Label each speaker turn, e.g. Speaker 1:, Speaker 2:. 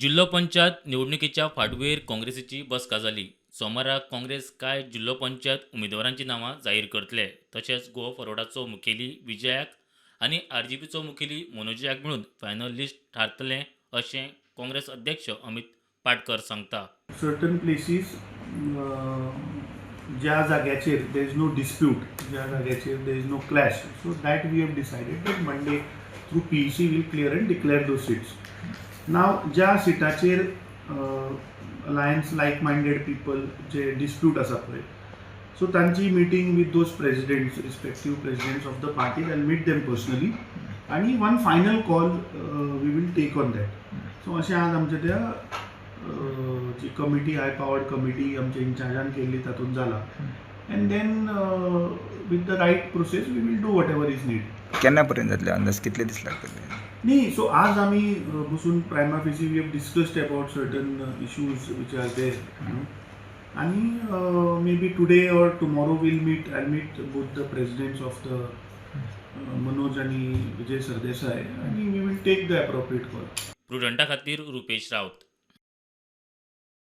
Speaker 1: जिल्हा पंचायत निवडणुकीच्या फाटभुंयेर काँग्रेसीची बसका जाली. सोमाराक काँग्रेस कांय जिल्हा पंचायत उमेदवारांची नांवां जाहीर करतले. तशेंच गोवा फॉरवर्डाचो मुखेली विजयाक आनी आरजीपीचो मुखेली मनोजयाक मेळून फायनल लिस्ट थारतलें अशें काँग्रेस अध्यक्ष अमित पाटकर सांगता.
Speaker 2: सर्टन प्लेसीस ज्या जाग्याचेर देर इज नो डिस्प्यूट, ज्या जाग्याचेर there is no clash, so that we have decided that Monday through PEC will clear and declare those seats. Now ज्या सिटाचेर अलायन्स लायक मायंडेड पीपल जे डिस्प्यूट आसा पळय, so तांची meeting with those presidents, respective presidents of the party, I meet them personally आनी one final call we will take on that. So अशें आज आमच्या त्या जी कमिटी, हाय पावर्ड कमिटी आमच्या इन्चार्जान केल्ली तातूंत जाला. And then with the right process we will do whatever is need.
Speaker 3: केन्ना पर्यंत जातले अंदाज कितले दीस लागतले?
Speaker 2: न्ही, सो आज आमी बसून prima facie we have discussed about certain issues which are there, आनी may be today or tomorrow will meet, I meet both the presidents of the Manoj आनी विजय सरदेसाय, आनी we will take the appropriate call.
Speaker 1: प्रुडंटा खातीर रुपेश रावत.